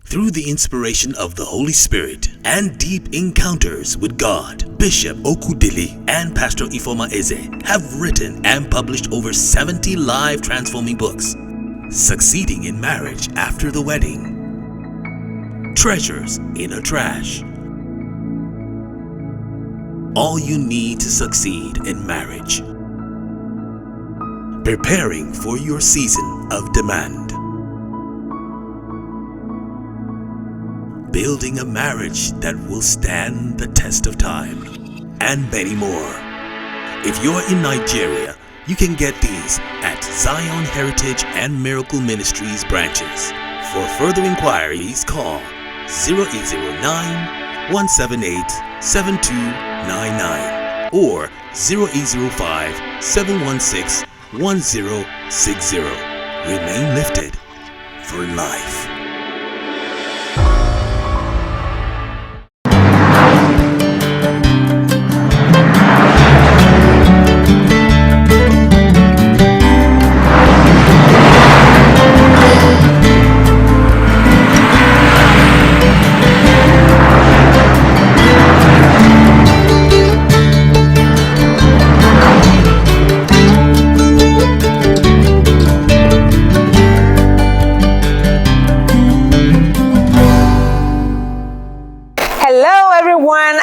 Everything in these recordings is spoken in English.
Through the inspiration of the Holy Spirit and deep encounters with God, Bishop Okudili and Pastor Ifoma Eze have written and published over 70 live transforming books. Succeeding in Marriage After the Wedding, Treasures in a Trash, All You Need to Succeed in Marriage, Preparing for Your Season of Demand, Building a Marriage That Will Stand the Test of Time, and many more. If you're in Nigeria, you can get these at Zion Heritage and Miracle Ministries branches. For further inquiries, call 0809-178-7299 or 0805-716-1060. Remain lifted for life.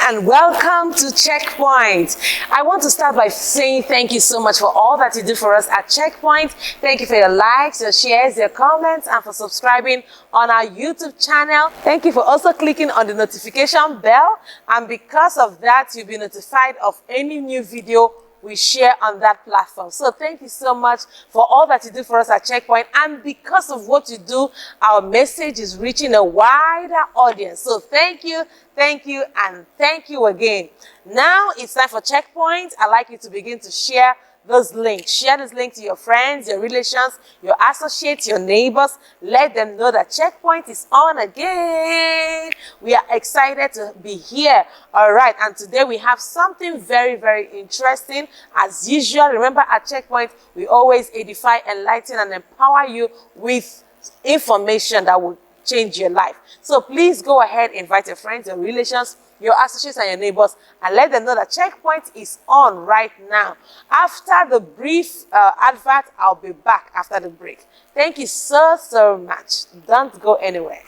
And welcome to Checkpoint. I want to start by saying thank you so much for all that you do for us at Checkpoint. Thank you for your likes, your shares, your comments, and for subscribing on our YouTube channel. Thank you for also clicking on the notification bell. And because of that, you'll be notified of any new video we share on that platform. So thank you so much for all that you do for us at Checkpoint. And because of what you do, our message is reaching a wider audience. So thank you, and thank you again. Now it's time for Checkpoint. I'd like you to begin to share those links. Share this link to your friends, your relations, your associates, your neighbors. Let them know that Checkpoint is on again. We are excited to be here. All right, and today we have something very, very interesting. As usual, remember at Checkpoint, we always edify, enlighten, and empower you with information that will change your life. So please go ahead, invite your friends, your relations, your associates, and your neighbors, and let them know that Checkpoint is on right now. After the brief advert, I'll be back after the break. Thank you so much. Don't go anywhere.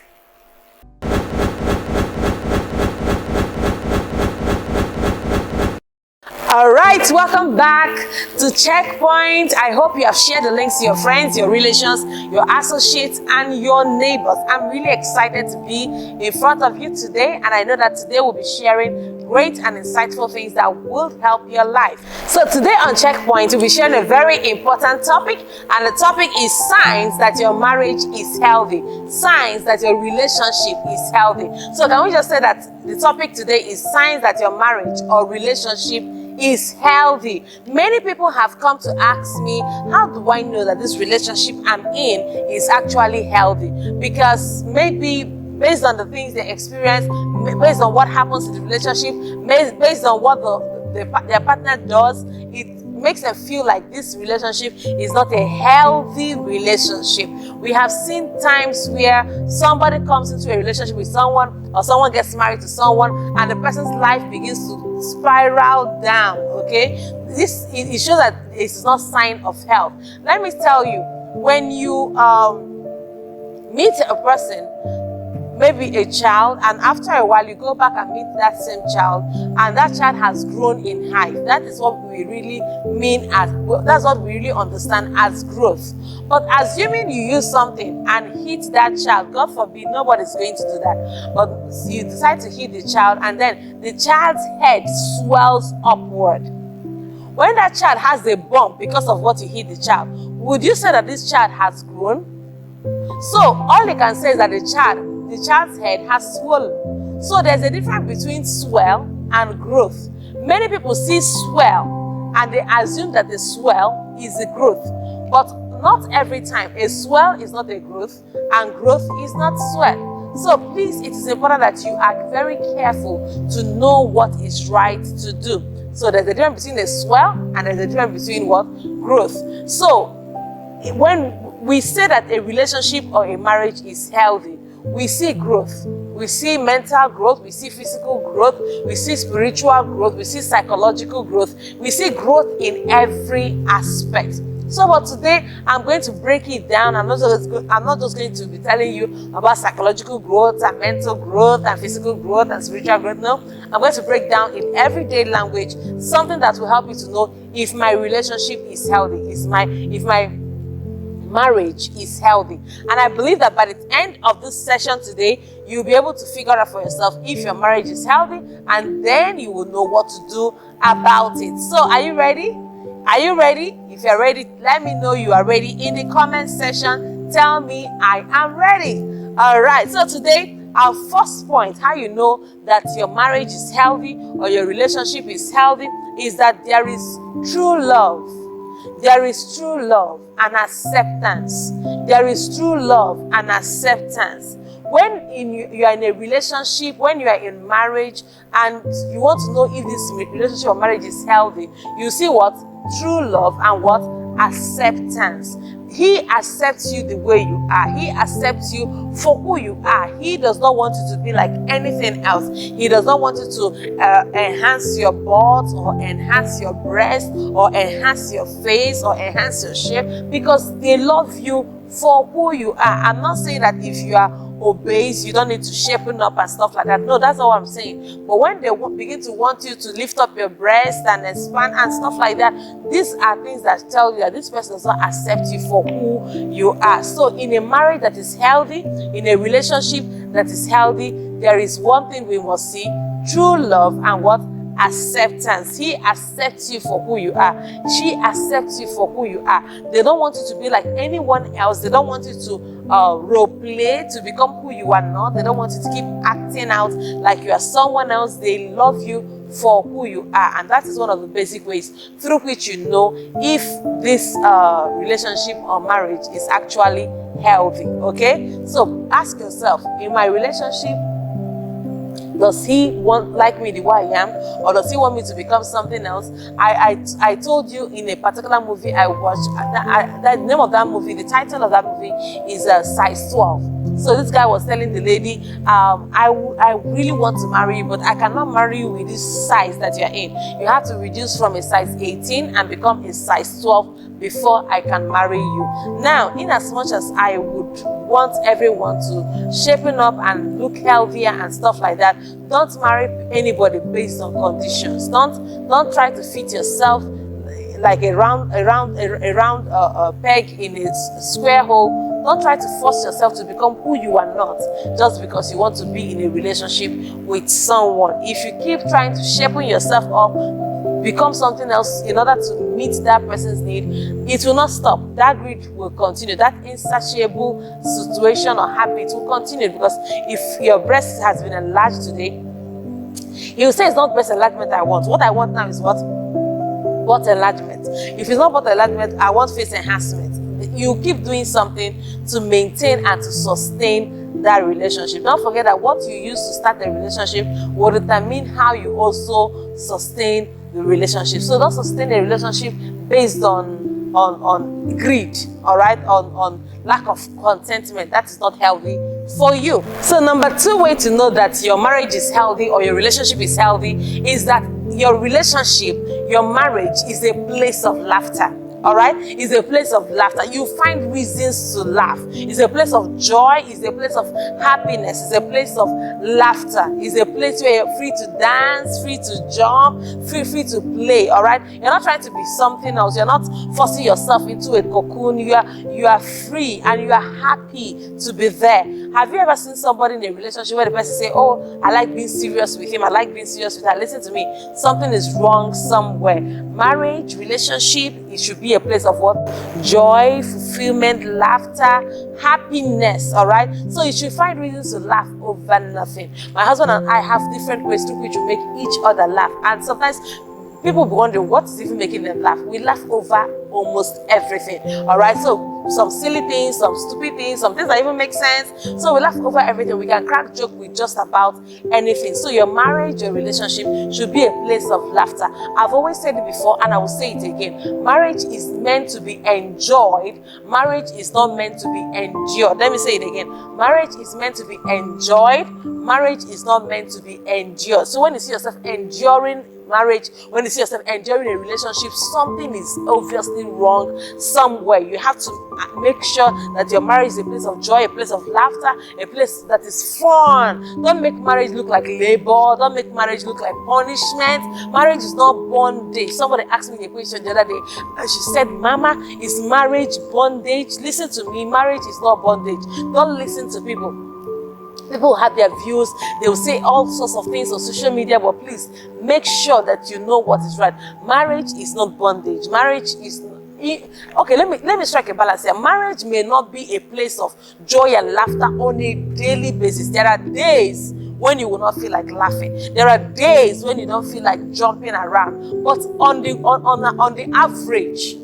All right, welcome back to Checkpoint. I hope you have shared the links to your friends, your relations, your associates, and your neighbors. I'm really excited to be in front of you today, and I know that today we'll be sharing great and insightful things that will help your life. So today on Checkpoint, we'll be sharing a very important topic, and the topic is signs that your marriage is healthy, signs that your relationship is healthy. So can we just say that the topic today is signs that your marriage or relationship is healthy? Many people have come to ask me, how do I know that this relationship I'm in is actually healthy? Because maybe based on the things they experience, based on what happens in the relationship, based on what their partner does, it makes them feel like this relationship is not a healthy relationship. We have seen times where somebody comes into a relationship with someone, or someone gets married to someone, and the person's life begins to spiral down. Okay, it shows that it's not sign of health. Let me tell you, when you meet a person, maybe a child, and after a while you go back and meet that same child, and that child has grown in height. That is what we really mean as, that's what we really understand as growth. But assuming you use something and hit that child, God forbid, nobody's going to do that, but you decide to hit the child, and then the child's head swells upward. When that child has a bump because of what you hit the child, would you say that this child has grown? So all you can say is that the child's head has swollen. So there's a difference between swell and growth. Many people see swell and they assume that the swell is a growth. But not every time. A swell is not a growth, and growth is not swell. So please, it is important that you are very careful to know what is right to do. So there's a difference between a swell and there's a difference between what? Growth. So when we say that a relationship or a marriage is healthy, we see growth. We see mental growth, we see physical growth, we see spiritual growth, we see psychological growth, we see growth in every aspect. So, but today I'm going to break it down. I'm not just going to be telling you about psychological growth and mental growth and physical growth and spiritual growth. No, I'm going to break down in everyday language something that will help you to know if my relationship is healthy, if my marriage is healthy. And I believe that by the end of this session today, you'll be able to figure out for yourself if your marriage is healthy, and then you will know what to do about it. So, are you ready? Are you ready? If you're ready, let me know you are ready in the comment section. Tell me I am ready. All right. So today, our first point, how you know that your marriage is healthy or your relationship is healthy, is that there is true love. There is true love and acceptance. There is true love and acceptance. When you are in a relationship, when you are in marriage, and you want to know if this relationship or marriage is healthy, you see what? True love and what? Acceptance. He accepts you the way you are. He accepts you for who you are. He does not want you to be like anything else. He does not want you to enhance your butt or enhance your breast or enhance your face or enhance your shape, because they love you for who you are. I'm not saying that if you are obese, you don't need to shapen up and stuff like that. No, that's not what I'm saying. But when they begin to want you to lift up your breast and expand and stuff like that, these are things that tell you that this person does not accept you for who you are. So in a marriage that is healthy, in a relationship that is healthy, there is one thing we must see: true love and what? Acceptance. He accepts you for who you are. She accepts you for who you are. They don't want you to be like anyone else. They don't want you to role play to become who you are not. They don't want you to keep acting out like you are someone else. They love you for who you are, and that is one of the basic ways through which you know if this relationship or marriage is actually healthy. Okay, so ask yourself, in my relationship, does he like me the way I am, or does he want me to become something else? I told you in a particular movie I watched, the name of that movie, the title of that movie is Size 12. So this guy was telling the lady, I really want to marry you, but I cannot marry you with this size that you're in. You have to reduce from a size 18 and become a size 12 before I can marry you. Now, in as much as I would want everyone to shapen up and look healthier and stuff like that, don't marry anybody based on conditions. Don't try to fit yourself like a round peg in a square hole. Don't try to force yourself to become who you are not just because you want to be in a relationship with someone. If you keep trying to shapen yourself up, become something else in order to meet that person's need, it will not stop. That greed will continue. That insatiable situation or habit will continue, because if your breast has been enlarged today, you will say it's not breast enlargement I want. What I want now is what? Butt enlargement. If it's not butt enlargement, I want face enhancement. You keep doing something to maintain and to sustain that relationship. Don't forget that what you use to start a relationship will determine how you also sustain the relationship. So don't sustain a relationship based on greed, all right, on lack of contentment. That is not healthy for you. So number 2 way to know that your marriage is healthy or your relationship is healthy is that your relationship, your marriage is a place of laughter. All right, it's a place of laughter. You find reasons to laugh. It's a place of joy. It's a place of happiness. It's a place of laughter. It's a place where you're free to dance, free to jump, free to play. All right, you're not trying to be something else. You're not forcing yourself into a cocoon. You are free and you are happy to be there. Have you ever seen somebody in a relationship where the person say, "Oh, I like being serious with him. I like being serious with her"? Listen to me. Something is wrong somewhere. Marriage, relationship, it should be a place of what? Joy, fulfillment, laughter, happiness. All right. So you should find reasons to laugh over nothing. My husband and I have different ways through which we make each other laugh, and sometimes people be wondering what is even making them laugh. We laugh over almost everything. All right. So some silly things, some stupid things, some things that even make sense. So we laugh over everything. We can crack joke with just about anything. So your marriage, your relationship should be a place of laughter. I've always said it before and I will say it again. Marriage is meant to be enjoyed. Marriage is not meant to be endured. Let me say it again. Marriage is meant to be enjoyed. Marriage is not meant to be endured. So when you see yourself enduring marriage, when you see yourself enduring a relationship, something is obviously wrong somewhere. You have to make sure that your marriage is a place of joy, a place of laughter, a place that is fun. Don't make marriage look like labor. Don't make marriage look like punishment. Marriage is not bondage. Somebody asked me a question the other day and she said, Mama, is marriage bondage? Listen to me, marriage is not bondage. Don't listen to people. People have their views. They will say all sorts of things on social media, but please make sure that you know what is right. Marriage is not bondage. Marriage is okay. Let me strike a balance here. Marriage may not be a place of joy and laughter on a daily basis. There are days when you will not feel like laughing. There are days when you don't feel like jumping around. But on the average,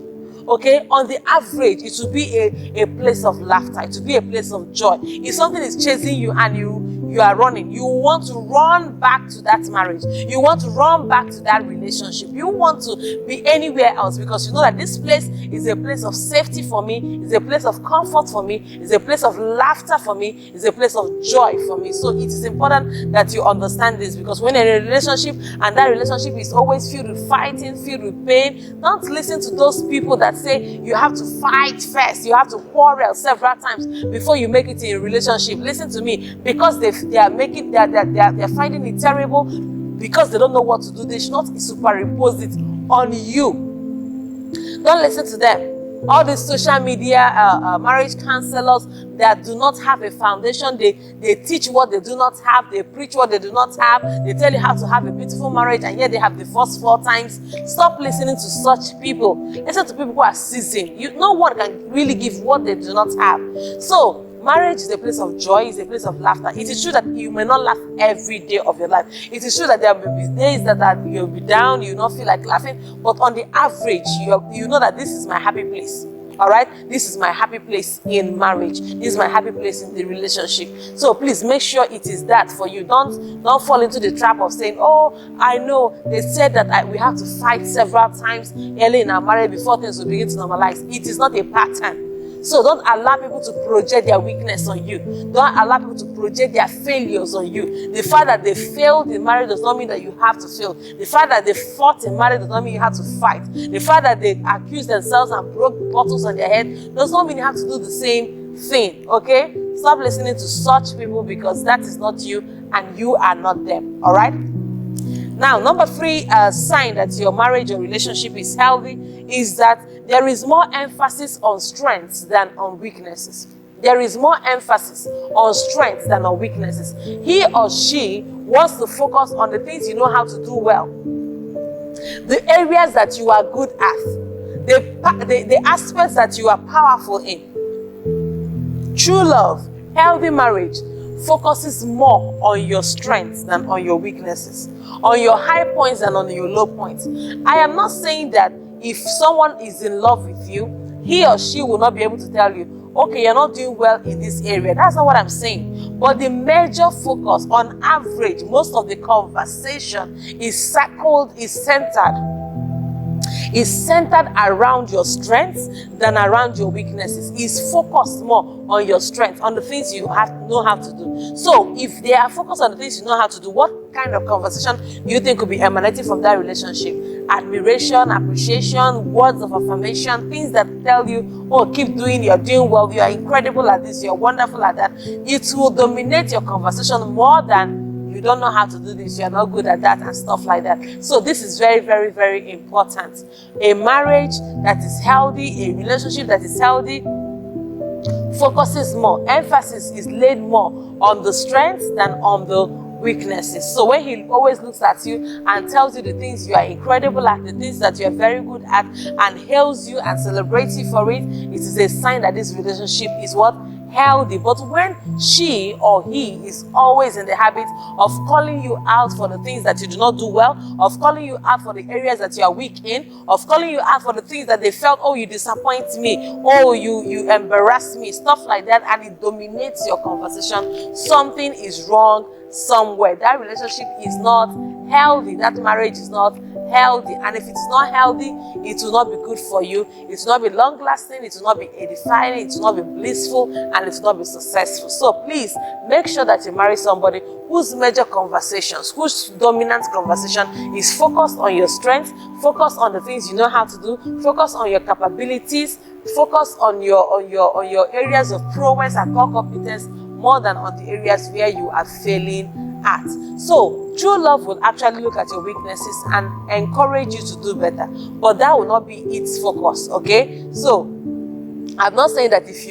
okay, on the average, it will be a place of laughter. It will be a place of joy. If something is chasing you and you are running, you want to run back to that marriage. You want to run back to that relationship. You want to be anywhere else because you know that this place is a place of safety for me, is a place of comfort for me, is a place of laughter for me, is a place of joy for me. So it is important that you understand this, because when you're in a relationship and that relationship is always filled with fighting, filled with pain, don't listen to those people that say you have to fight first, you have to quarrel several times before you make it in a relationship. Listen to me, because they're finding it terrible, because they don't know what to do, they should not superimpose it on you. Don't listen to them. All these social media marriage counselors that do not have a foundation, they teach what they do not have, they preach what they do not have, they tell you how to have a beautiful marriage, and yet they have divorced 4 times. Stop listening to such people. Listen to people who are seasoned. No one can really give what they do not have. So marriage is a place of joy, it's a place of laughter. It is true that you may not laugh every day of your life. It is true that there will be days that you'll be down, you'll not feel like laughing, but on the average, you know that this is my happy place. All right, this is my happy place in marriage. This is my happy place in the relationship. So please make sure it is that for you. Don't fall into the trap of saying, oh, I know they said that we have to fight several times early in our marriage before things will begin to normalize. It is not a pattern. So don't allow people to project their weakness on you. Don't allow people to project their failures on you. The fact that they failed in marriage does not mean that you have to fail. The fact that they fought in marriage does not mean you have to fight. The fact that they accused themselves and broke bottles on their head does not mean you have to do the same thing, okay? Stop listening to such people, because that is not you and you are not them, all right? Now, number 3 sign that your marriage or relationship is healthy is that there is more emphasis on strengths than on weaknesses. There is more emphasis on strengths than on weaknesses. He or she wants to focus on the things you know how to do well, the areas that you are good at, the aspects that you are powerful in. True love, healthy marriage focuses more on your strengths than on your weaknesses, on your high points than on your low points. I am not saying that if someone is in love with you, he or she will not be able to tell you, okay, you're not doing well in this area. That's not what I'm saying. But the major focus, on average, most of the conversation is centered around your strengths than around your weaknesses. Is focused more on your strengths, on the things you know how to do. So if they are focused on the things you know how to do, what kind of conversation do you think could be emanating from that relationship? Admiration, appreciation, words of affirmation, things that tell you, oh, keep doing, you're doing well, you are incredible at this, you're wonderful at that. It will dominate your conversation more than you don't know how to do this, you're not good at that, and stuff like that. So this is very, very, very important. A marriage that is healthy, a relationship that is healthy, focuses more, emphasis is laid more on the strengths than on the weaknesses. So when he always looks at you and tells you the things you are incredible at, the things that you are very good at, and hails you and celebrates you for it, it is a sign that this relationship is what? healthy. But when she or he is always in the habit of calling you out for the things that you do not do well, of calling you out for the areas that you are weak in, of calling you out for the things that they felt, oh, you disappoint me, oh, you embarrass me, stuff like that, and it dominates your conversation, something is wrong somewhere. That relationship is not healthy. That marriage is not healthy. And if it's not healthy, it will not be good for you. It will not be long lasting. It will not be edifying. It will not be blissful, and it will not be successful. So please make sure that you marry somebody whose major conversations, whose dominant conversation is focused on your strengths, focused on the things you know how to do, focus on your capabilities, focus on your areas of prowess and core competence, more than on the areas where you are failing at. So true love will actually look at your weaknesses and encourage you to do better, but that will not be its focus. Okay, so I'm not saying that if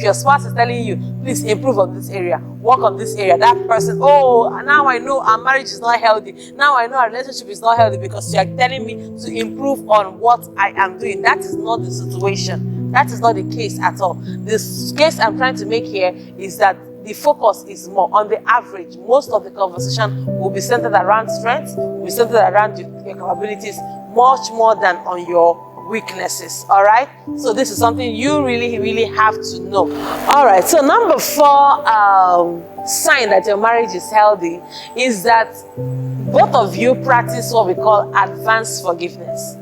your spouse is telling you, please improve on this area, work on this area, that person, oh, now I know our marriage is not healthy, now I know our relationship is not healthy because you are telling me to improve on what I am doing. That is not the situation. That is not the case at all. The case I'm trying to make here is that the focus is more on the average. Most of the conversation will be centered around strengths, will be centered around your capabilities, much more than on your weaknesses. All right, so this is something you really have to know. All right, so number 4 sign that your marriage is healthy is that both of you practice what we call advanced forgiveness.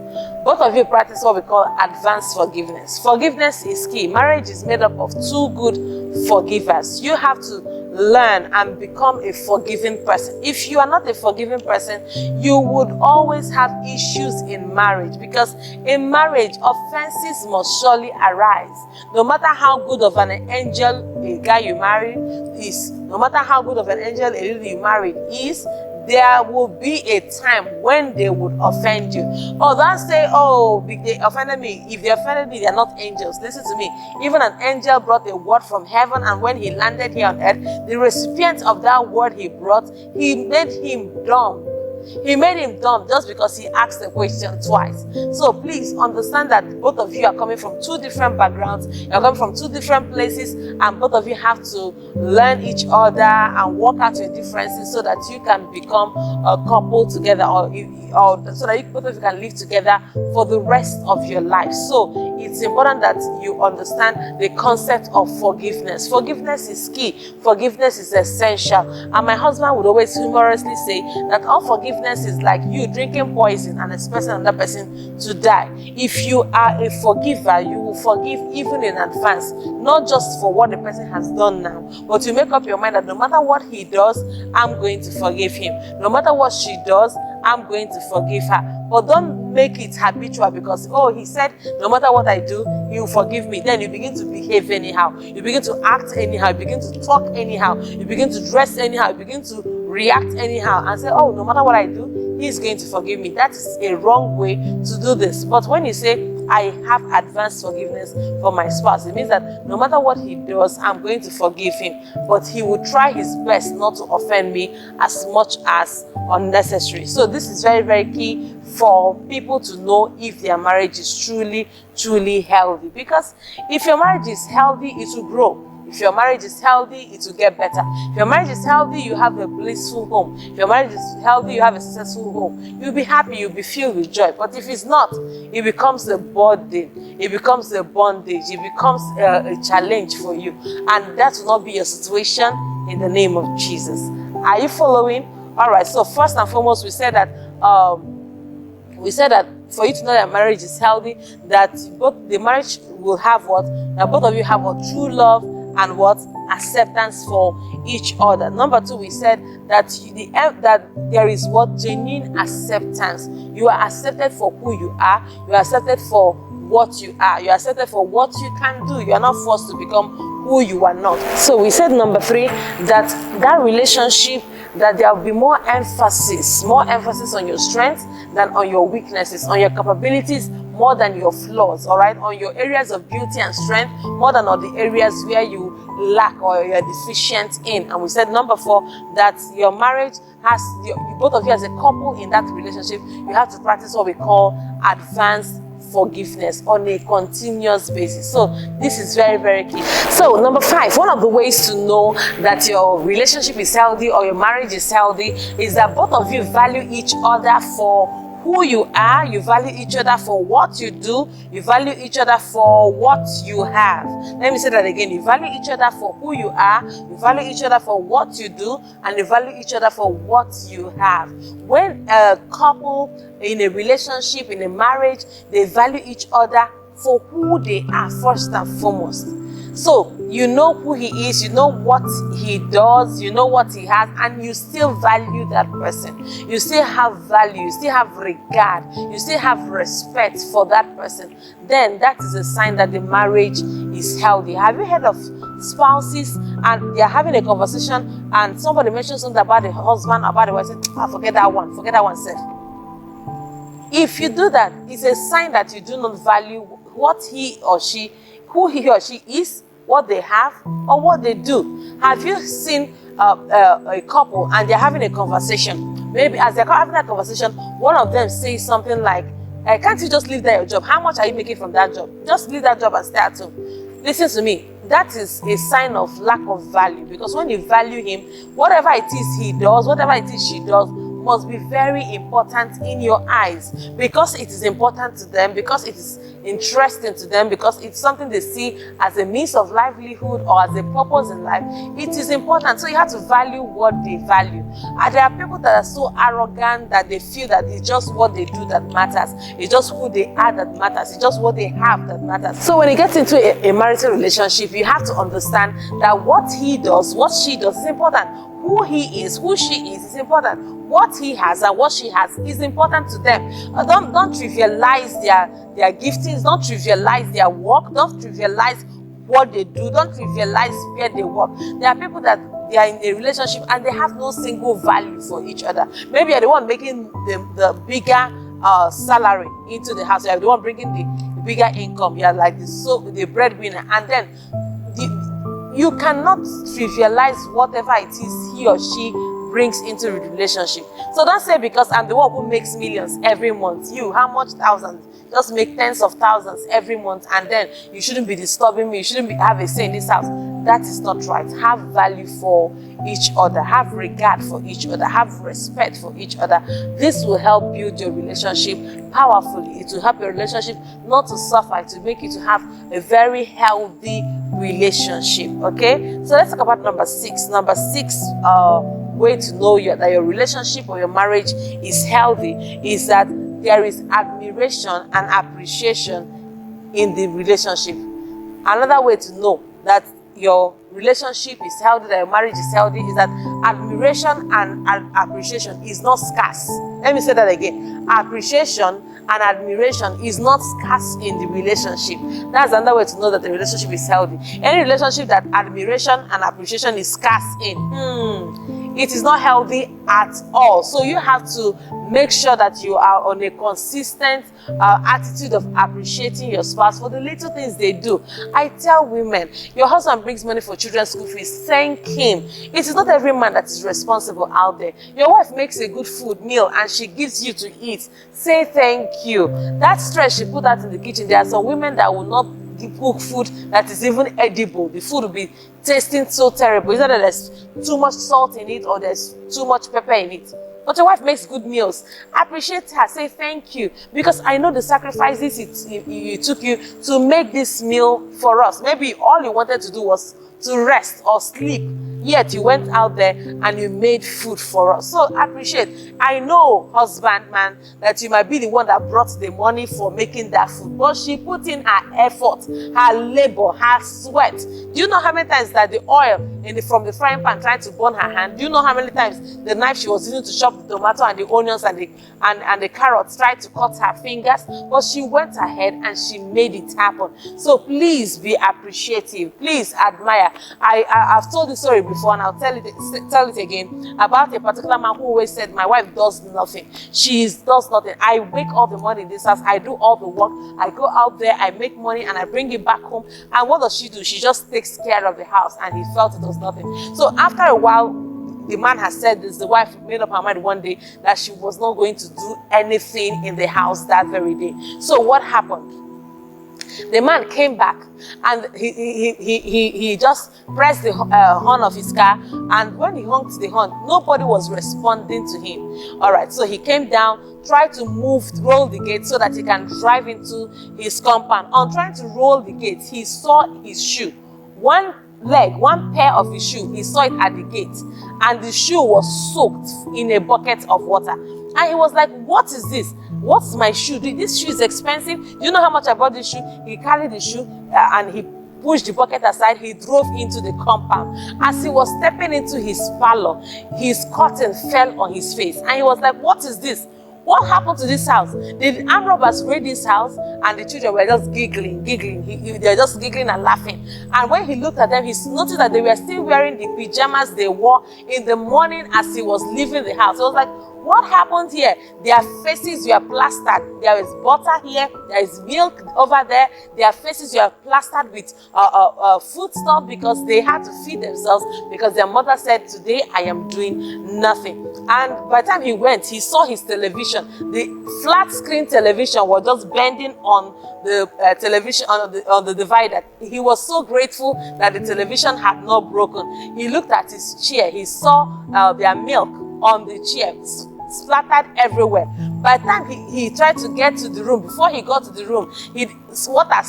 Both of you practice what we call advanced forgiveness. Forgiveness is key. Marriage is made up of 2 good forgivers. You have to learn and become a forgiving person. If you are not a forgiving person, you would always have issues in marriage, because in marriage, offenses must surely arise. No matter how good of an angel a guy you married is, no matter how good of an angel a lady you married is, there will be a time when they would offend you. Oh, don't say, oh, they offended me. If they offended me, they are not angels. Listen to me. Even an angel brought a word from heaven, and when he landed here on earth, the recipient of that word he brought, he made him dumb. He made him dumb just because he asked the question twice. So please understand that both of you are coming from 2 different backgrounds. You're coming from 2 different places, and both of you have to learn each other and work out your differences so that you can become a couple together, or so that both of you can live together for the rest of your life. So it's important that you understand the concept of forgiveness. Forgiveness is key. Forgiveness is essential. And my husband would always humorously say that unforgiveness is like you drinking poison and expecting another person to die. If you are a forgiver, you will forgive even in advance, not just for what the person has done now, but you make up your mind that no matter what he does, I'm going to forgive him. No matter what she does, I'm going to forgive her. But don't make it habitual, because, oh, he said, no matter what I do, he will forgive me. Then you begin to behave anyhow. You begin to act anyhow. You begin to talk anyhow. You begin to dress anyhow. You begin to react anyhow and say, oh, no matter what I do, he's going to forgive me. That is a wrong way to do this. But when you say, I have advanced forgiveness for my spouse, it means that no matter what he does, I'm going to forgive him. But he will try his best not to offend me as much as unnecessary. So this is very key for people to know if their marriage is truly healthy. Because if your marriage is healthy, it will grow. If your marriage is healthy, it will get better. If your marriage is healthy, you have a blissful home. If your marriage is healthy, you have a successful home. You'll be happy, you'll be filled with joy. But if it's not, it becomes a burden. It becomes a bondage. It becomes a challenge for you. And that will not be your situation in the name of Jesus. Are you following? All right, so first and foremost, we said that for you to know that marriage is healthy, that both the marriage will have what? That both of you have what? True love and what? Acceptance for each other. Number 2, we said that that there is what? Genuine acceptance. You are accepted for who you are. You are accepted for what you are. You are accepted for what you can do. You are not forced to become who you are not. So we said number 3, that relationship, that there will be more emphasis on your strengths than on your weaknesses, on your capabilities more than your flaws, all right? On your areas of beauty and strength more than on the areas where you lack or you're deficient in. And we said number 4, that your marriage has, both of you as a couple in that relationship, you have to practice what we call advanced forgiveness on a continuous basis. So this is very, very key. So number 5, one of the ways to know that your relationship is healthy or your marriage is healthy is that both of you value each other for who you are, you value each other for what you do, you value each other for what you have. Let me say that again. You value each other for who you are, you value each other for what you do, and you value each other for what you have. When a couple in a relationship, in a marriage, they value each other for who they are first and foremost. So you know who he is, you know what he does, you know what he has, and you still value that person. You still have value, you still have regard, you still have respect for that person. Then that is a sign that the marriage is healthy. Have you heard of spouses and they're having a conversation and somebody mentions something about the husband, about the wife, say, forget that one, said. If you do that, it's a sign that you do not value what who he or she is, what they have, or what they do. Have you seen a couple and they're having a conversation? Maybe as they're having that conversation, one of them says something like, can't you just leave that your job? How much are you making from that job? Just leave that job and stay at home. Listen to me. That is a sign of lack of value, because when you value him, whatever it is he does, whatever it is she does, must be very important in your eyes, because it is important to them, because it is interesting to them, because it's something they see as a means of livelihood or as a purpose in life. It is important. So you have to value what they value. And there are people that are so arrogant that they feel that it's just what they do that matters. It's just who they are that matters. It's just what they have that matters. So when you get into a marital relationship, you have to understand that what he does, what she does is important. Who he is, who she is important. What he has and what she has is important to them. Don't trivialize their giftings. Don't trivialize their work. Don't trivialize what they do. Don't trivialize where they work. There are people that they are in a relationship and they have no single value for each other. Maybe you're the one making the bigger salary into the house. You're the one bringing the bigger income. You're like the breadwinner, and then you cannot trivialize whatever it is he or she brings into the relationship. So don't say because I'm the one who makes millions every month. You, how much thousands? Just make tens of thousands every month, and then you shouldn't be disturbing me. You shouldn't have a say in this house. That is not right. Have value for each other. Have regard for each other. Have respect for each other. This will help build your relationship powerfully. It will help your relationship not to suffer. It will make you to have a very healthy relationship. Okay, so let's talk about number 6. Number 6 way to know that your relationship or your marriage is healthy is that there is admiration and appreciation in the relationship. Another way to know that your relationship is healthy, that your marriage is healthy, is that admiration and appreciation is not scarce. Let me say that again. Appreciation and admiration is not scarce in the relationship. That's another way to know that the relationship is healthy. Any relationship that admiration and appreciation is scarce in, it is not healthy at all. So you have to make sure that you are on a consistent attitude of appreciating your spouse for the little things they do. I tell women, your husband brings money for children's school fees, thank him. It is not every man that is responsible out there. Your wife makes a good food meal and she gives you to eat, say thank you. That stress she put out in the kitchen, there are some women that will not cook food that is even edible. The food will be tasting so terrible. Either there's too much salt in it or there's too much pepper in it. But your wife makes good meals. Appreciate her. Say thank you. Because I know the sacrifices it took you to make this meal for us. Maybe all you wanted to do was to rest or sleep. Yet you went out there and you made food for us. So appreciate. I know, husbandman, that you might be the one that brought the money for making that food. But she put in her effort, her labor, her sweat. Do you know how many times that the oil from the frying pan tried to burn her hand? Do you know how many times the knife she was using to chop the tomato and the onions and the carrots tried to cut her fingers? But she went ahead and she made it happen. So please be appreciative. Please admire. I've told the story before and I'll tell it again about a particular man who always said, my wife does nothing. She does nothing. I make all the money in this house. I do all the work. I go out there, I make money and I bring it back home. And what does she do? She just takes care of the house, and he felt it was nothing. So after a while, the man has said this, the wife made up her mind one day that she was not going to do anything in the house that very day. So what happened? The man came back and he just pressed the horn of his car, and when he honked the horn, nobody was responding to him. All right, so he came down, tried to roll the gate so that he can drive into his compound. On trying to roll the gate, he saw his shoe. One pair of his shoe, he saw it at the gate, and the shoe was soaked in a bucket of water. And he was like, what is this? What's my shoe? This shoe is expensive. Do you know how much I bought this shoe? He carried the shoe and he pushed the bucket aside. He drove into the compound. As he was stepping into his parlor, his curtain fell on his face. And he was like, what is this? What happened to this house? Did armed robbers raid this house? And the children were just giggling. They were just giggling and laughing. And when he looked at them, he noticed that they were still wearing the pajamas they wore in the morning as he was leaving the house. He was like, what happened here? Their faces were plastered. There is butter here. There is milk over there. Their faces were plastered with food stuff because they had to feed themselves, because their mother said, today I am doing nothing. And by the time he went, he saw his television. The flat screen television was just bending on the television, on the divider. He was so grateful that the television had not broken. He looked at his chair. He saw their milk on the chair, splattered everywhere. By the time he tried to get to the room, before he got to the room, water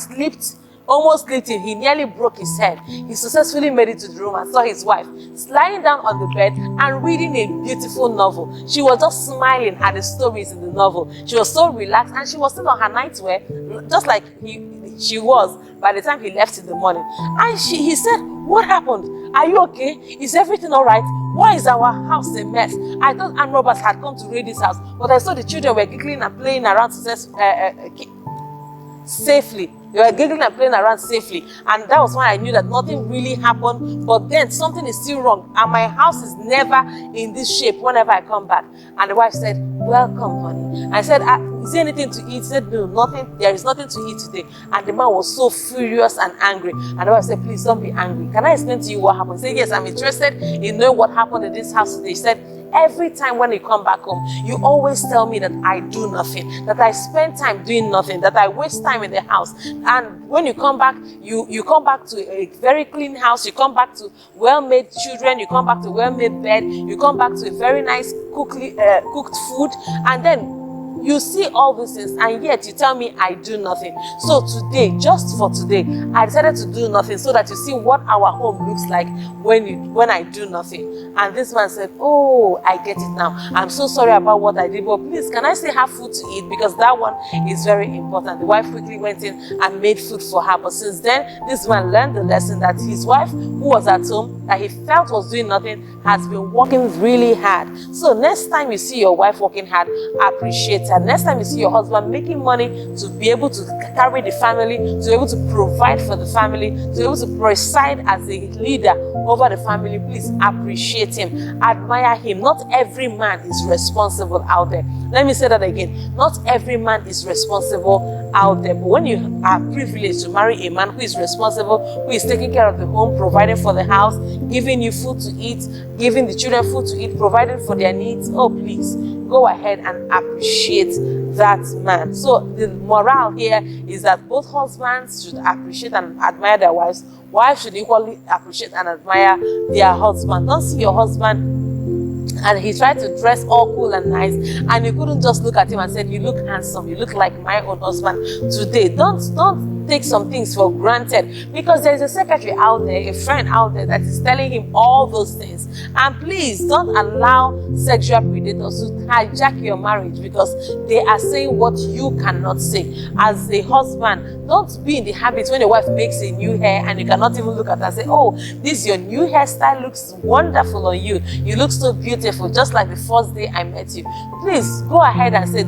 almost slipped him. He nearly broke his head. He successfully made it to the room and saw his wife lying down on the bed and reading a beautiful novel. She was just smiling at the stories in the novel. She was so relaxed, and she was still on her nightwear, just like she was by the time he left in the morning. And he said, what happened? Are you okay? Is everything all right? Why is our house a mess? I thought armed robbers had come to raid this house, but I saw the children were giggling and playing around safely. They were giggling and playing around safely. And that was why I knew that nothing really happened. But then something is still wrong. And my house is never in this shape whenever I come back. And the wife said, welcome, honey. I said, is there anything to eat? He said, no, nothing. There is nothing to eat today. And the man was so furious and angry. And the wife said, please don't be angry. Can I explain to you what happened? He said, yes, I'm interested in knowing what happened in this house today. He said, every time when you come back home, you always tell me that I do nothing, that I spend time doing nothing, that I waste time in the house. And when you come back, you come back to a very clean house, you come back to well-made children, you come back to a well-made bed, you come back to a very nice cooked food, and then you see all these things, and yet you tell me I do nothing. So today, just for today, I decided to do nothing so that you see what our home looks like when I do nothing. And this man said, oh, I get it now. I'm so sorry about what I did, but please, can I still have food to eat? Because that one is very important. The wife quickly went in and made food for her. But since then, this man learned the lesson that his wife, who was at home, that he felt was doing nothing, has been working really hard. So next time you see your wife working hard, appreciate her. Next time you see your husband making money to be able to carry the family, to be able to provide for the family, to be able to preside as a leader over the family, please appreciate him, admire him. Not every man is responsible out there. Let me say that again. Not every man is responsible out there. But when you are privileged to marry a man who is responsible, who is taking care of the home, providing for the house, giving you food to eat, giving the children food to eat, providing for their needs, oh please, go ahead and appreciate that man. So the morale here is that both husbands should appreciate and admire their wives. Wives should equally appreciate and admire their husband. Don't see your husband and he tried to dress all cool and nice, and you couldn't just look at him and say, you look handsome, you look like my own husband today. Don't take some things for granted, because there's a secretary out there, a friend out there that is telling him all those things. And please don't allow sexual predators to hijack your marriage, because they are saying what you cannot say. As a husband, don't be in the habit when your wife makes a new hair and you cannot even look at her and say, oh, this your new hairstyle looks wonderful on you. You look so beautiful, just like the first day I met you. Please go ahead and say,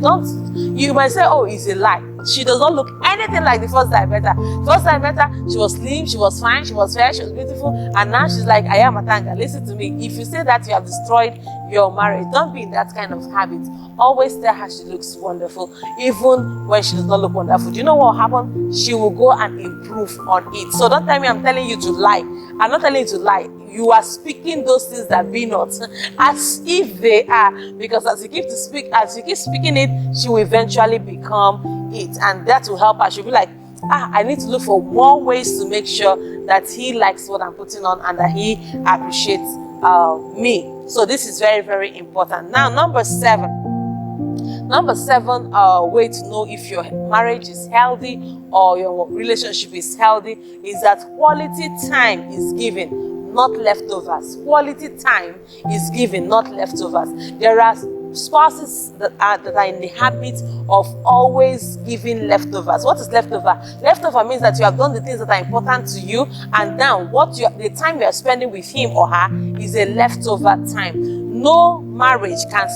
you might say, oh, it's a lie. She does not look anything like the first day I met her. First time I met her, she was slim, she was fine, she was fair, she was beautiful, and now she's like, I am Matanga. Listen to me. If you say that, you have destroyed your marriage. Don't be in that kind of habit. Always tell her she looks wonderful, even when she does not look wonderful. Do you know what will happen? She will go and improve on it. So don't tell me I'm telling you to lie. I'm not telling you to lie. you are speaking those things that be not as if they are, because as you keep speaking it, she will eventually become it, and that will help her. She'll be like, I need to look for more ways to make sure that he likes what I'm putting on and that he appreciates me. So this is very, very important. Now, number seven way to know if your marriage is healthy or your relationship is healthy is that quality time is given, not leftovers. Quality time is given, not leftovers. There are spouses that are in the habit of always giving leftovers. What is leftover? Leftover means that you have done the things that are important to you, and now the time you are spending with him or her is a leftover time. No marriage can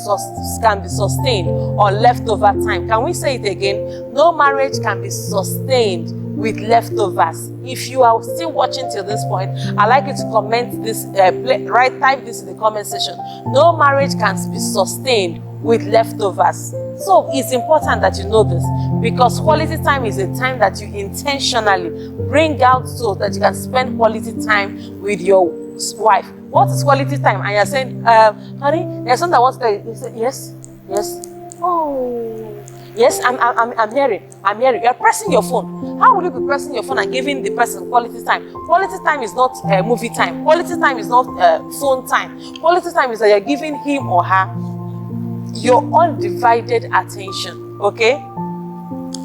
be sustained on leftover time. Can we say it again? No marriage can be sustained with leftovers. If you are still watching till this point, I'd like you to comment this, type this in the comment section. No marriage can be sustained with leftovers. So it's important that you know this, because quality time is a time that you intentionally bring out so that you can spend quality time with your wife. What is quality time? And you're saying, honey, there's something I want to tell you. You say, yes. Oh, yes, I'm hearing. You're pressing your phone. How will you be pressing your phone and giving the person quality time? Quality time is not movie time. Quality time is not phone time. Quality time is that you're giving him or her your undivided attention. Okay?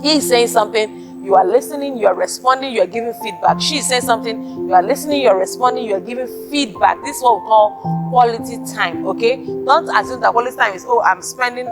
He is saying something, you are listening, you are responding, you are giving feedback. She is saying something, you are listening, you are responding, you are giving feedback. This is what we call quality time. Okay? Don't assume that quality time is, I'm spending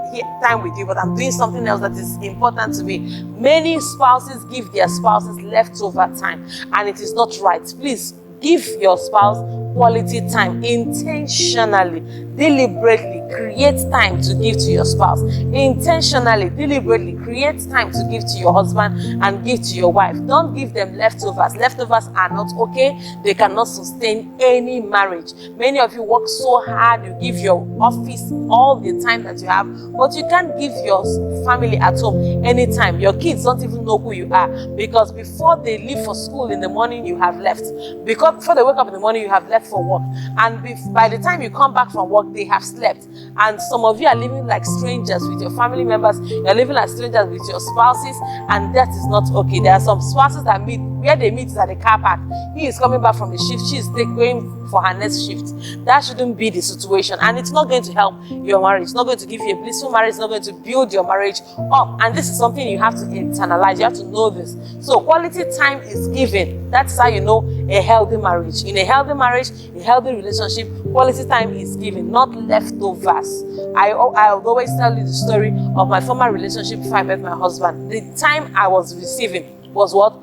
time with you, but I'm doing something else that is important to me. Many spouses give their spouses leftover time, and it is not right. Please give your spouse quality time intentionally, deliberately. Create time to give to your spouse. Intentionally, deliberately create time to give to your husband and give to your wife. Don't give them leftovers. Leftovers are not okay. They cannot sustain any marriage. Many of you work so hard, you give your office all the time that you have, but you can't give your family at home anytime. Your kids don't even know who you are, because before they leave for school in the morning, you have left. Because before they wake up in the morning, you have left for work. And by the time you come back from work, they have slept. And some of you are living like strangers with your family members. You're living like strangers with your spouses, and that is not okay. There are some spouses that meet, where they meet is at the car park. He is coming back from the shift. She is going for her next shift. That shouldn't be the situation, and it's not going to help your marriage. It's not going to give you a blissful marriage. It's not going to build your marriage up. And this is something you have to internalize. You have to know this. So quality time is given. That's how you know a healthy marriage. In a healthy marriage, a healthy relationship, quality time is given, not leftovers. I would always tell you the story of my former relationship before I met my husband. The time I was receiving was what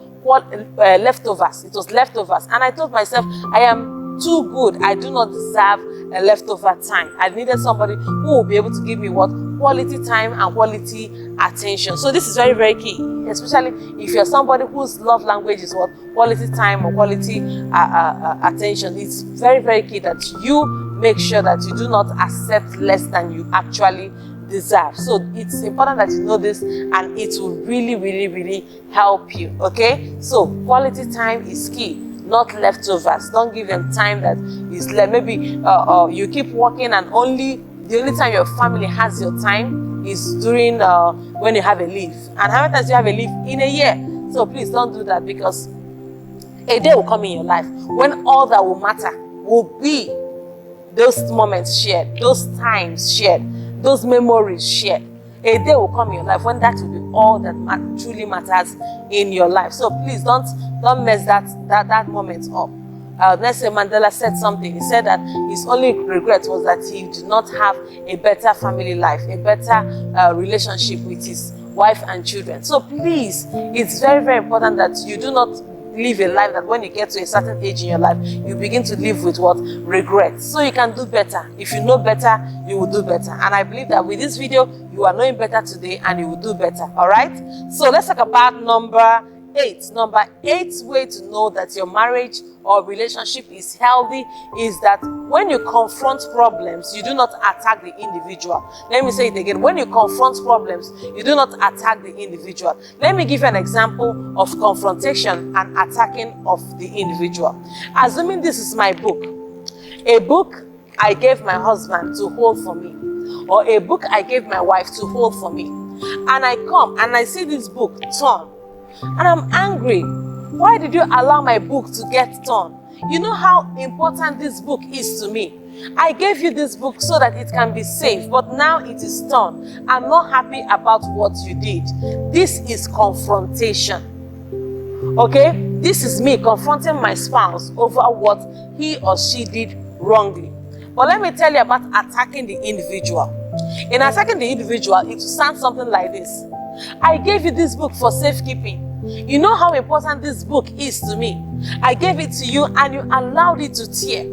leftovers. It was leftovers. And I told myself, I am too good. I do not deserve a leftover time. I needed somebody who will be able to give me what? Quality time and quality attention. So this is very, very key, especially if you're somebody whose love language is what? Quality time or quality attention. It's very, very key that you make sure that you do not accept less than you actually deserve. So it's important that you know this, and it will really, really, really help you. Okay? So quality time is key, not leftovers. Don't give them time that is left. Maybe you keep working, and the only time your family has your time is during when you have a leave. And how many times do you have a leave in a year? So please don't do that, because a day will come in your life when all that will matter will be those moments shared, those times shared, those memories shared. A day will come in your life when that will be all that truly matters in your life. So please don't mess that moment up. Nelson Mandela said something. He said that his only regret was that he did not have a better family life, a better relationship with his wife and children. So please, it's very, very important that you do not live a life that when you get to a certain age in your life, you begin to live with what? Regret. So you can do better. If you know better, you will do better. And I believe that with this video, you are knowing better today and you will do better. All right? So let's talk about number 8. Number 8 way to know that your marriage or relationship is healthy is that when you confront problems, you do not attack the individual. Let me say it again. When you confront problems, you do not attack the individual. Let me give you an example of confrontation and attacking of the individual. Assuming this is my book, A book I gave my husband to hold for me, or a book I gave my wife to hold for me. And I come and I see this book torn, and I'm angry. Why did you allow my book to get torn? You know how important this book is to me. I gave you this book so that it can be safe, but now it is torn. I'm not happy about what you did. This is confrontation. Okay? This is me confronting my spouse over what he or she did wrongly. But let me tell you about attacking the individual. In attacking the individual, it will sound something like this. I gave you this book for safekeeping. You know how important this book is to me. I gave it to you and you allowed it to tear.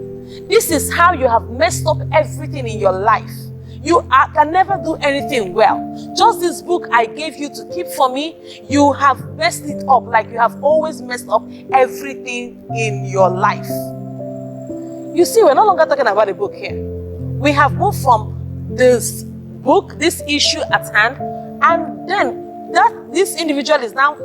This is how you have messed up everything in your life. You can never do anything well. Just this book I gave you to keep for me, you have messed it up like you have always messed up everything in your life. You see, we're no longer talking about a book here. We have moved from this book, this issue at hand, and then this individual is now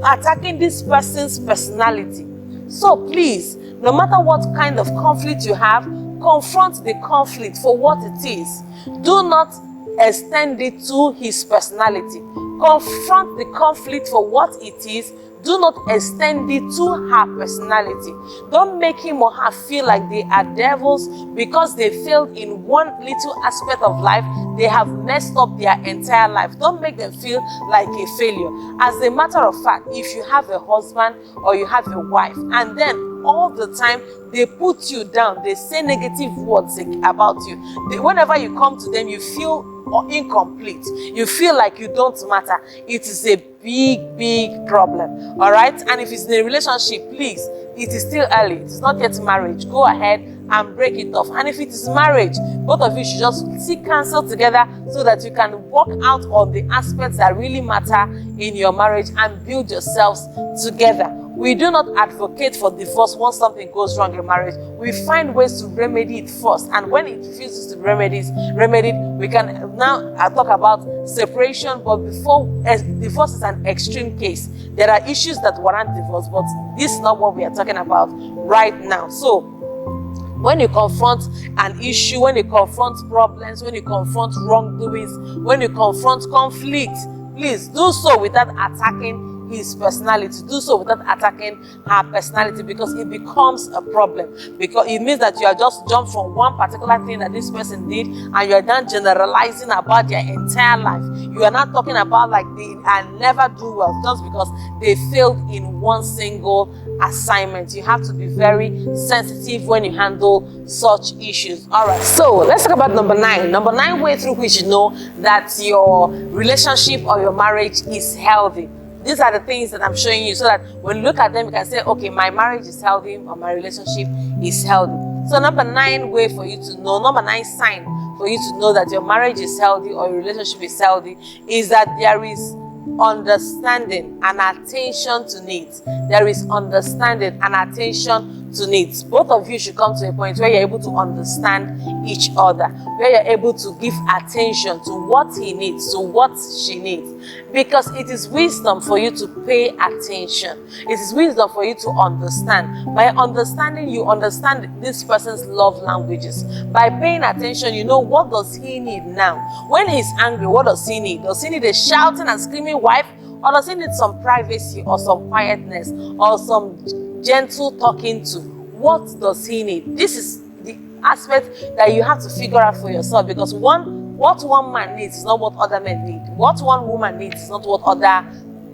attacking this person's personality. So please, no matter what kind of conflict you have, confront the conflict for what it is. Do not extend it to his personality. Confront the conflict for what it is. Do not extend it to her personality. Don't make him or her feel like they are devils because they failed in one little aspect of life. They have messed up their entire life. Don't make them feel like a failure. As a matter of fact, if you have a husband or you have a wife, and then all the time they put you down, they say negative words about you, whenever you come to them, you feel incomplete. You feel like you don't matter. It is a big problem. All right? And if it's in a relationship, please, it is still early. It is not yet marriage. Go ahead and break it off. And if it is marriage, both of you should just seek counsel together so that you can work out on the aspects that really matter in your marriage and build yourselves together. We do not advocate for divorce once something goes wrong in marriage. We find ways to remedy it first. And when it refuses to be remedied, we can now talk about separation. But before divorce is an extreme case. There are issues that warrant divorce, but this is not what we are talking about right now. So when you confront an issue, when you confront problems, when you confront wrongdoings, when you confront conflict, please do so without attacking his personality. Do so without attacking her personality, because it becomes a problem. Because it means that you are just jumped from one particular thing that this person did and you are now generalizing about their entire life. You are not talking about like they never do well just because they failed in one single assignment. You have to be very sensitive when you handle such issues. All right, so let's talk about number 9. Number 9 way through which you know that your relationship or your marriage is healthy. These are the things that I'm showing you so that when you look at them, you can say, okay, my marriage is healthy or my relationship is healthy. So number 9 way for you to know, number 9 sign for you to know that your marriage is healthy or your relationship is healthy is that there is understanding and attention to needs. There is understanding and attention to needs. Both of you should come to a point where you're able to understand each other, where you're able to give attention to what he needs, to what she needs. Because it is wisdom for you to pay attention. It is wisdom for you to understand. By understanding, you understand this person's love languages. By paying attention, you know what does he need now. When he's angry, what does he need? Does he need a shouting and screaming wife? Or does he need some privacy or some quietness or some gentle talking to? What does he need? This is the aspect that you have to figure out for yourself, because what one man needs is not what other men need. What one woman needs is not what other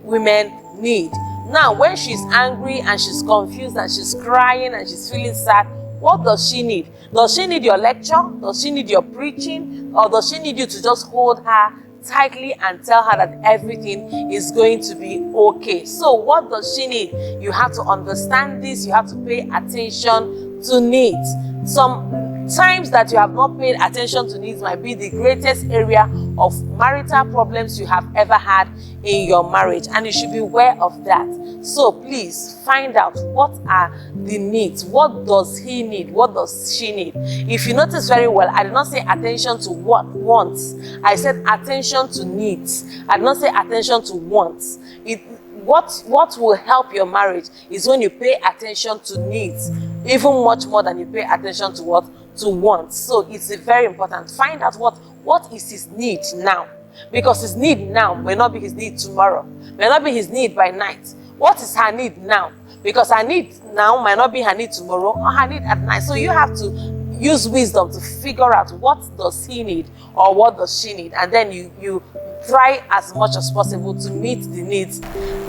women need. Now, when she's angry and she's confused and she's crying and she's feeling sad, what does she need? Does she need your lecture? Does she need your preaching? Or does she need you to just hold her tightly and tell her that everything is going to be okay? So what does she need? You have to understand this. You have to pay attention to needs. Some times that you have not paid attention to needs might be the greatest area of marital problems you have ever had in your marriage, and you should be aware of that. So please find out what are the needs. What does he need? What does she need? If you notice very well, I did not say attention to what wants. I said attention to needs. I did not say attention to wants. what will help your marriage is when you pay attention to needs, even much more than you pay attention to what? To wants. So it's very important. Find out what is his need now. Because his need now may not be his need tomorrow, may not be his need by night. What is her need now? Because her need now might not be her need tomorrow or her need at night. So you have to use wisdom to figure out what does he need or what does she need, and then you try as much as possible to meet the needs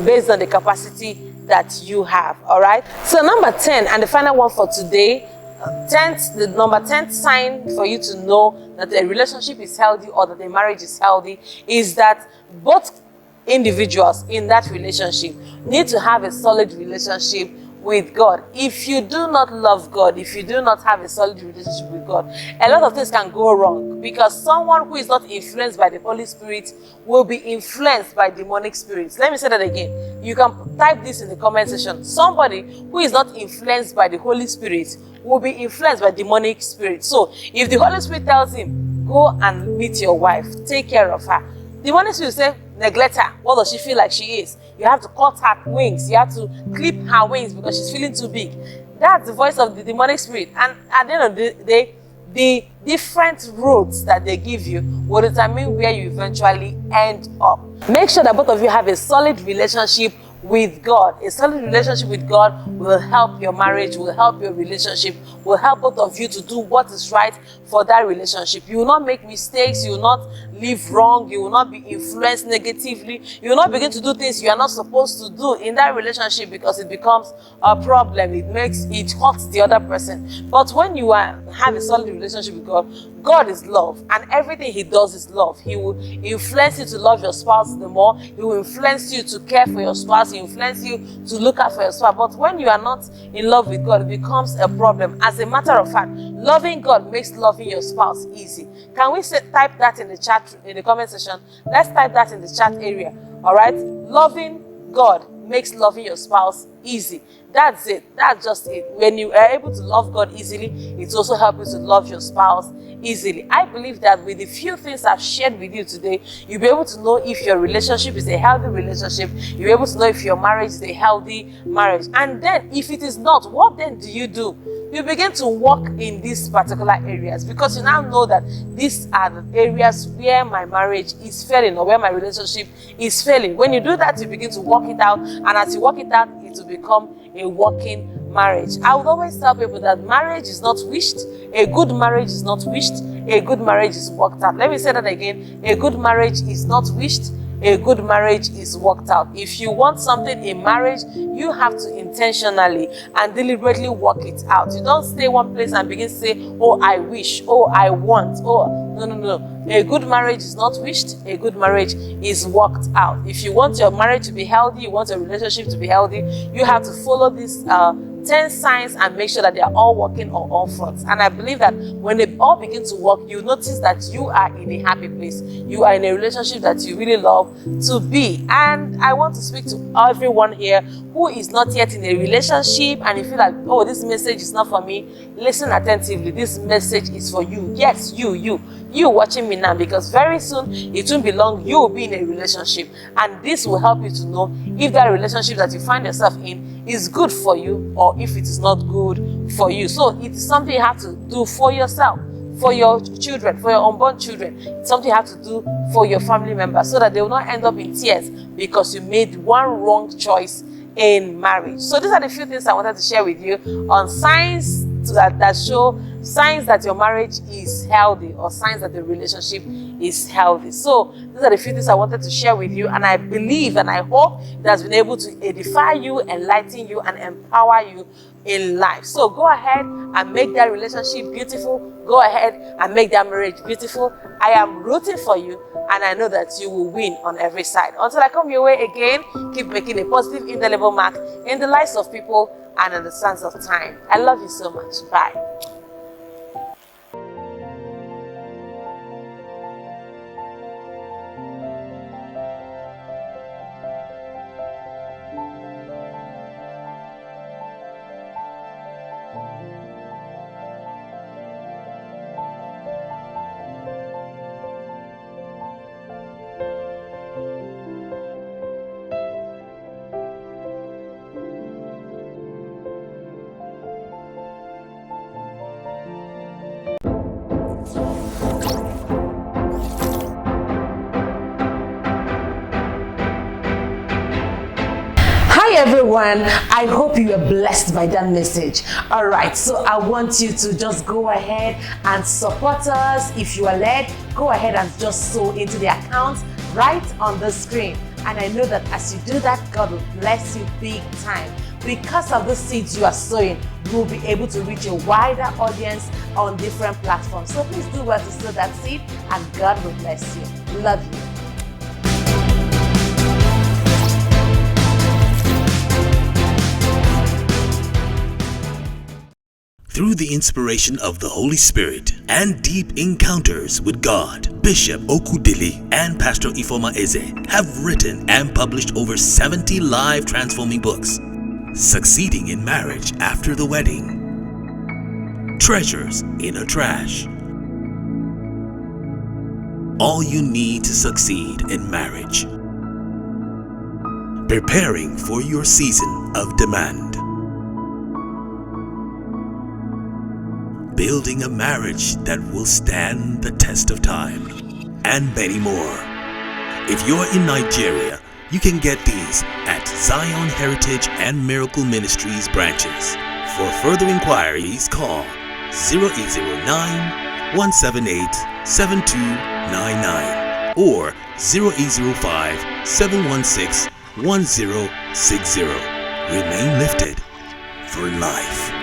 based on the capacity that you have. All right. So number 10, and the final one for today, the number 10th sign for you to know that a relationship is healthy or that a marriage is healthy is that both individuals in that relationship need to have a solid relationship with God. If you do not love God, if you do not have a solid relationship with God, a lot of things can go wrong, because someone who is not influenced by the Holy Spirit will be influenced by demonic spirits. Let me say that again. You can type this in the comment section. Somebody who is not influenced by the Holy Spirit will be influenced by demonic spirits. So if the Holy Spirit tells him, go and meet your wife, take care of her, the demonic spirit will say, neglect her. What does she feel like she is? You have to cut her wings. You have to clip her wings because she's feeling too big. That's the voice of the demonic spirit. And at the end of the day, the different roads that they give you will determine where you eventually end up. Make sure that both of you have a solid relationship with God. A solid relationship with God will help your marriage, will help your relationship, will help both of you to do what is right for that relationship. You will not make mistakes, you will not live wrong, you will not be influenced negatively, you will not begin to do things you are not supposed to do in that relationship, because it becomes a problem. It hurts the other person. But when you have a solid relationship with God, God is love, and everything he does is love. He will influence you to love your spouse the more. He will influence you to care for your spouse. He will influence you to look out for your spouse. But when you are not in love with God, it becomes a problem. As a matter of fact, loving God makes loving your spouse easy. Can we type that in the chat, in the comment section? Let's type that in the chat area. All right? Loving God makes loving your spouse easy. That's it. That's just it. When you are able to love God easily, it also helps you to love your spouse easily. I believe that with the few things I've shared with you today, you'll be able to know if your relationship is a healthy relationship. You'll be able to know if your marriage is a healthy marriage. And then, if it is not, what then do? You begin to walk in these particular areas, because you now know that these are the areas where my marriage is failing or where my relationship is failing. When you do that, you begin to work it out, and as you work it out, it will become a working marriage. I would always tell people that marriage is not wished. A good marriage is not wished. A good marriage is worked out. Let me say that again. A good marriage is not wished. A good marriage is worked out. If you want something in marriage, you have to intentionally and deliberately work it out. You don't stay one place and begin to say, oh, I wish, oh, I want, oh, no. A good marriage is not wished. A good marriage is worked out. If you want your marriage to be healthy, you want your relationship to be healthy, you have to follow this 10 signs and make sure that they are all working on all fronts. And I believe that when they all begin to work, you notice that you are in a happy place. You are in a relationship that you really love to be. And I want to speak to everyone here who is not yet in a relationship and you feel like, oh, this message is not for me. Listen attentively. This message is for you. Yes, you watching me now, because very soon, it won't be long, you will be in a relationship. And this will help you to know if that relationship that you find yourself in is good for you or if it is not good for you. So it is something you have to do for yourself, for your children, for your unborn children. It's something you have to do for your family members, so that they will not end up in tears because you made one wrong choice in marriage. So these are the few things I wanted to share with you on signs that show signs that your marriage is healthy or signs that the relationship is healthy. So these are the few things I wanted to share with you, and I believe and I hope it has been able to edify you, enlighten you, and empower you in life. So go ahead and make that relationship beautiful. Go ahead and make that marriage beautiful. I am rooting for you, and I know that you will win on every side. Until I come your way again, keep making a positive, indelible mark in the lives of people and in the sands of time. I love you so much. Bye. everyone. I hope you were blessed by that message. All right, so I want you to just go ahead and support us. If you are led, go ahead and just sow into the account right on the screen. And I know that as you do that, God will bless you big time. Because of the seeds you are sowing, we'll be able to reach a wider audience on different platforms. So please do well to sow that seed, and God will bless you. Love you. Through the inspiration of the Holy Spirit and deep encounters with God, Bishop Okudili and Pastor Ifeoma Eze have written and published over 70 live transforming books. Succeeding in Marriage After the Wedding, Treasures in a Trash, All You Need to Succeed in Marriage, Preparing for Your Season of Demand, Building a Marriage That Will Stand the Test of Time, and many more. If you're in Nigeria, you can get these at Zion Heritage and Miracle Ministries branches. For further inquiries, call 0809-178-7299 or 0805-716-1060. Remain lifted for life.